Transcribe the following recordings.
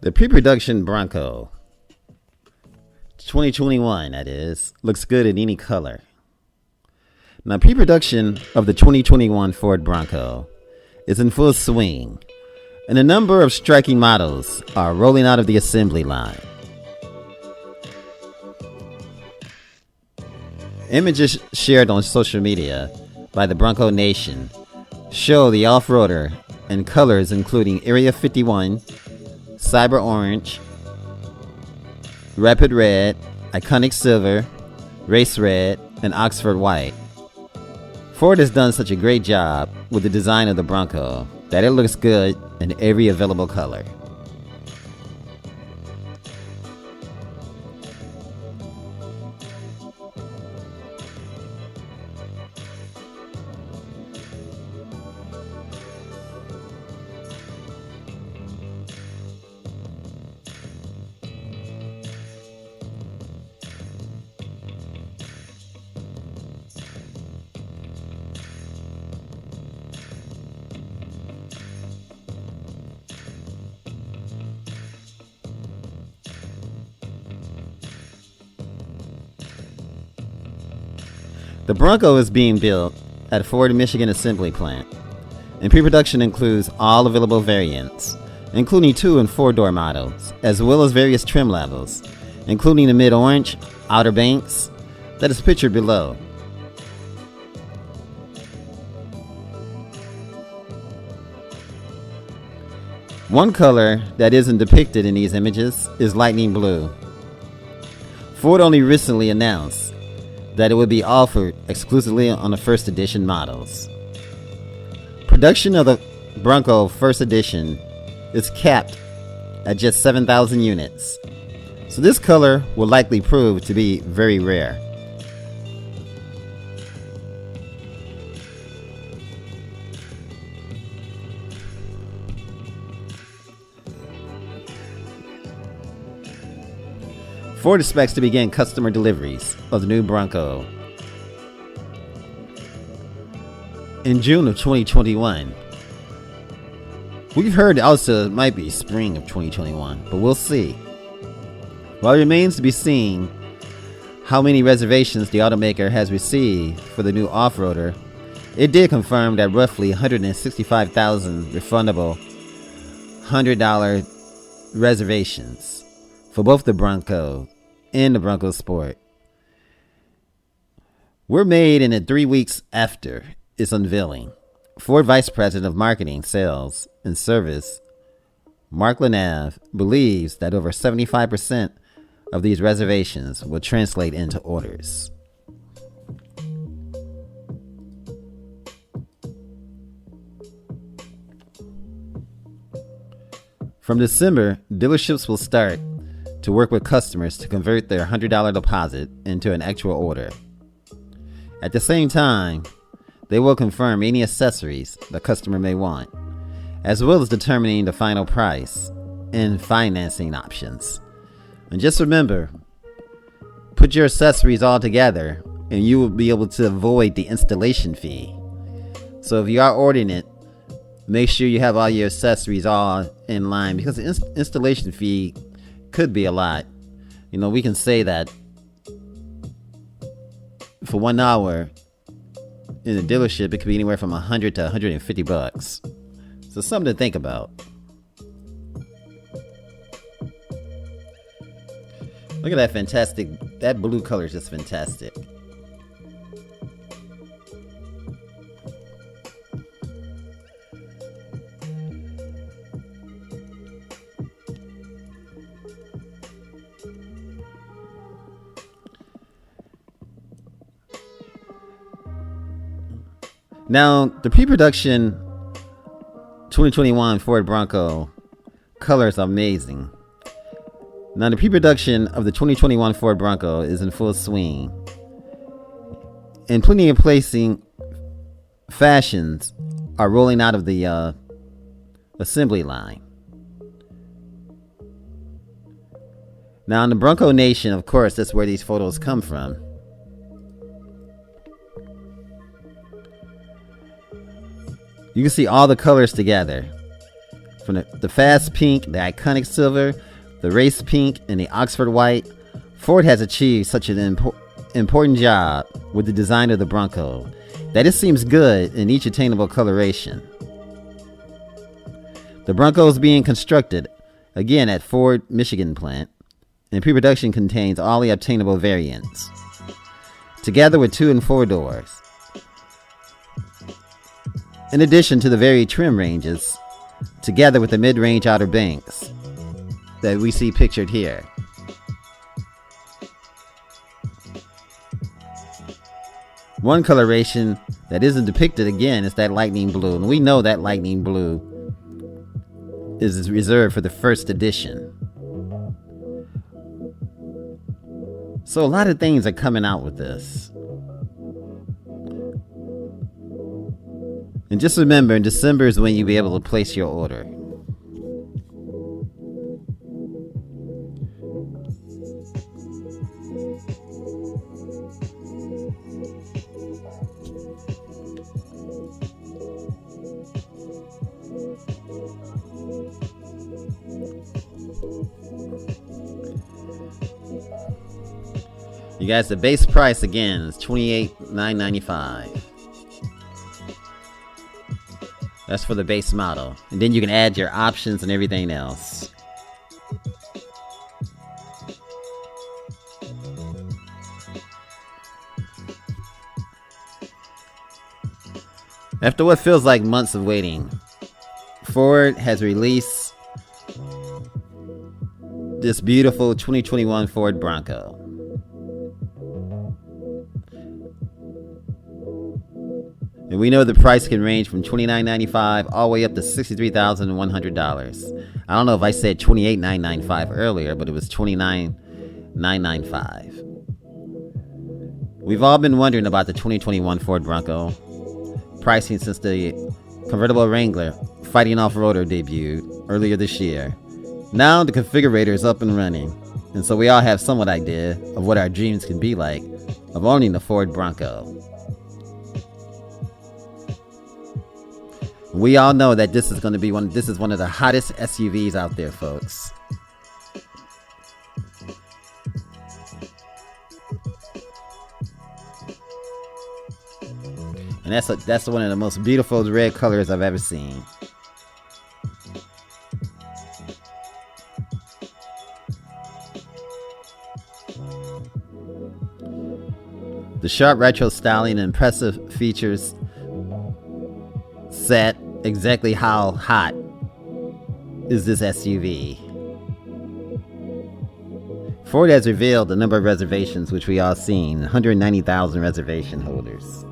The pre-production Bronco 2021, that is, looks good in any color. Now, pre-production of the 2021 Ford Bronco is in full swing, and a number of striking models are rolling out of the assembly line. Images shared on social media by the Bronco Nation show the off-roader in colors including Area 51, Cyber Orange, Rapid Red, Iconic Silver, Race Red, and Oxford White. Ford has done such a great job with the design of the Bronco that it looks good in every available color. The Bronco is being built at Ford Michigan Assembly Plant, and pre-production includes all available variants, including 2- and 4-door models, as well as various trim levels, including the mid-orange, Outer Banks, that is pictured below. One color that isn't depicted in these images is lightning blue. Ford only recently announced that it would be offered exclusively on the first edition models. Production of the Bronco first edition is capped at just 7,000 units, so this color will likely prove to be very rare. Ford expects to begin customer deliveries of the new Bronco in June of 2021. We've heard also it might be spring of 2021, but we'll see. While it remains to be seen how many reservations the automaker has received for the new off-roader, it did confirm that roughly 165,000 refundable $100 reservations for both the Bronco and the Bronco Sport were made in the 3 weeks after its unveiling. Ford Vice President of Marketing, Sales, and Service, Mark LaNeve, believes that over 75% of these reservations will translate into orders. From December, dealerships will start to work with customers to convert their $100 deposit into an actual order. At the same time, they will confirm any accessories the customer may want, as well as determining the final price and financing options. And just remember, put your accessories all together and you will be able to avoid the installation fee. So if you are ordering it, make sure you have all your accessories all in line, because the installation fee could be a lot. You know, we can say that for 1 hour in a dealership, it could be anywhere from $100 to $150. So something to think about. Look at that fantastic, that blue color is just fantastic. Now, the pre-production 2021 Ford Bronco colors are amazing. Now, the pre-production of the 2021 Ford Bronco is in full swing, and plenty of placing fashions are rolling out of the assembly line. Now, in the Bronco Nation, of course, that's where these photos come from. You can see all the colors together, From the fast pink, the iconic silver, the race pink, and the Oxford white, Ford has achieved such an important job with the design of the Bronco that it seems good in each attainable coloration. The Bronco is being constructed again at Ford Michigan plant, and pre-production contains all the obtainable variants, together with 2 and 4 doors. In addition to the varied trim ranges, together with the mid-range Outer Banks that we see pictured here. One coloration that isn't depicted again is that lightning blue, and we know that lightning blue is reserved for the first edition. So a lot of things are coming out with this. And just remember, in December is when you'll be able to place your order. You guys, the base price again is $28,995. That's for the base model. And then you can add your options and everything else. After what feels like months of waiting, Ford has released this beautiful 2021 Ford Bronco. And we know the price can range from $29,995 all the way up to $63,100. I don't know if I said $28,995 earlier, but it was $29,995. We've all been wondering about the 2021 Ford Bronco pricing since the convertible Wrangler fighting off-roader debuted earlier this year. Now the configurator is up and running, and so we all have somewhat idea of what our dreams can be like of owning the Ford Bronco. We all know that this is going to be one of the hottest SUVs out there, folks. And that's one of the most beautiful red colors I've ever seen. The sharp retro styling and impressive features set exactly how hot is this SUV. Ford has revealed the number of reservations, which we all seen, 190,000 reservation holders.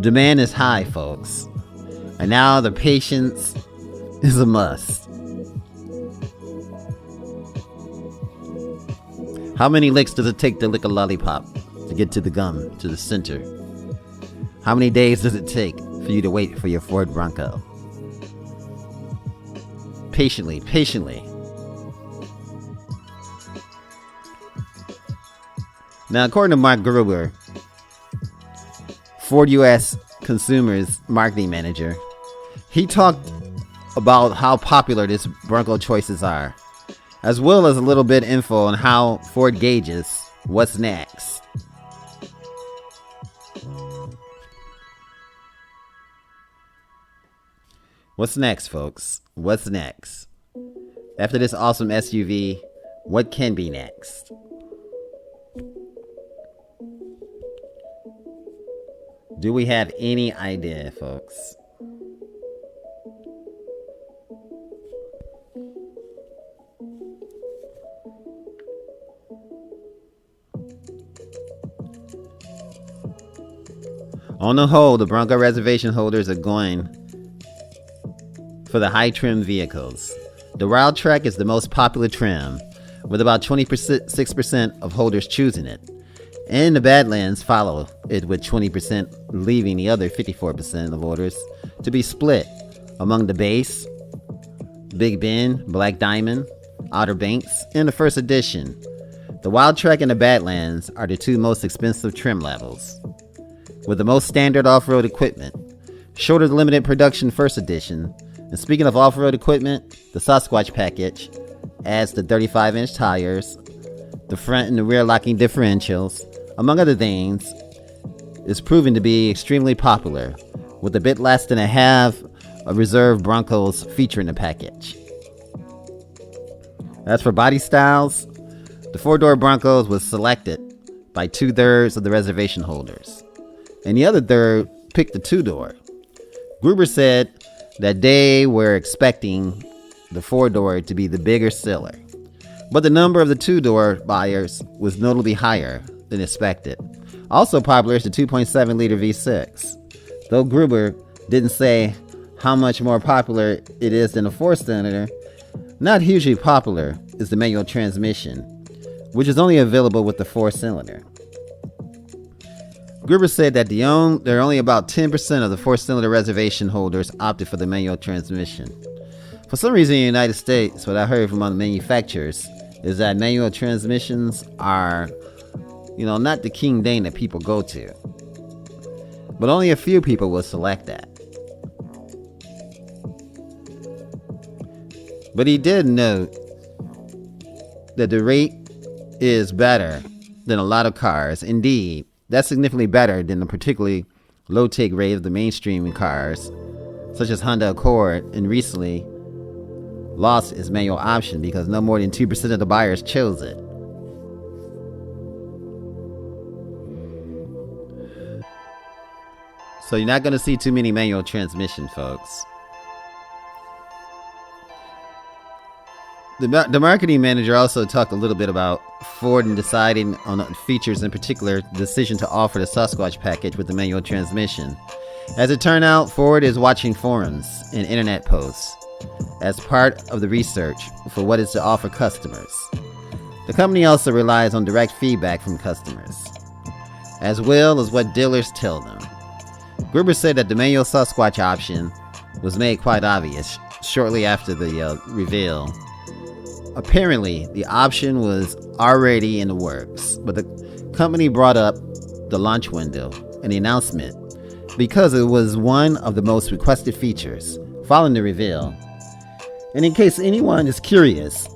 Demand is high, folks, and now the patience is a must. How many licks does it take to lick a lollipop to get to the gum, to the center? How many days does it take for you to wait for your Ford Bronco? Patiently. Now, according to Mark Gruber, Ford US Consumers Marketing Manager, he talked about how popular this Bronco choices are, as well as a little bit info on how Ford gauges what's next. What's next, folks? What's next? After this awesome SUV, what can be next? Do we have any idea, folks? On the whole, the Bronco reservation holders are going for the high trim vehicles. The Wild Track is the most popular trim, with about 26% of holders choosing it. And the Badlands follow it with 20%, leaving the other 54% of orders to be split among the base, Big Bend, Black Diamond, Outer Banks, and the first edition. The Wild Track and the Badlands are the two most expensive trim levels, with the most standard off-road equipment. Shorter limited production first edition And speaking of off-road equipment, the Sasquatch package adds the 35-inch tires, the front and the rear locking differentials, among other things, is proven to be extremely popular, with a bit less than a half of reserve Broncos featured in the package. As for body styles, the 4-door Broncos was selected by 2/3 of the reservation holders, and the other third picked the 2-door. Gruber said that they were expecting the 4-door to be the bigger seller, but the number of the 2-door buyers was notably higher than expected. Also popular is the 2.7-liter V6, though Gruber didn't say how much more popular it is than a 4-cylinder. Not hugely popular is the manual transmission, which is only available with the 4-cylinder. Gruber said that there are only about 10% of the 4-cylinder reservation holders opted for the manual transmission. For some reason in the United States, what I heard from other manufacturers is that manual transmissions are, not the king thing that people go to. But only a few people will select that. But he did note that the rate is better than a lot of cars. Indeed, that's significantly better than the particularly low take rate of the mainstream cars, such as Honda Accord, and recently lost its manual option because no more than 2% of the buyers chose it. So you're not going to see too many manual transmission, folks. The marketing manager also talked a little bit about Ford and deciding on features, in particular the decision to offer the Sasquatch package with the manual transmission. As it turned out, Ford is watching forums and internet posts as part of the research for what is to offer customers. The company also relies on direct feedback from customers, as well as what dealers tell them. Gruber said that the manual Sasquatch option was made quite obvious shortly after the reveal. Apparently, the option was already in the works, but the company brought up the launch window and the announcement because it was one of the most requested features following the reveal. And in case anyone is curious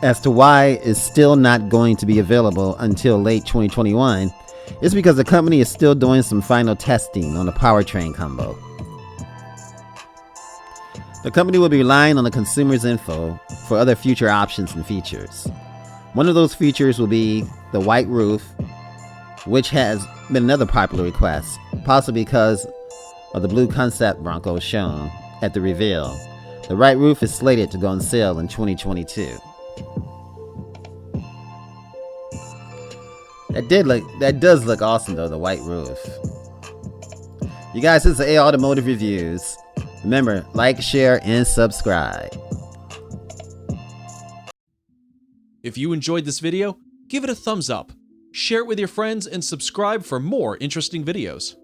as to why it's still not going to be available until late 2021, it's because the company is still doing some final testing on the powertrain combo. The company will be relying on the consumer's info for other future options and features. One of those features will be the white roof, which has been another popular request, possibly because of the blue concept Bronco shown at the reveal. The white roof is slated to go on sale in 2022. That does look awesome though, the white roof. You guys, this is A Automotive Reviews. Remember, like, share, and subscribe. If you enjoyed this video, give it a thumbs up, share it with your friends, and subscribe for more interesting videos.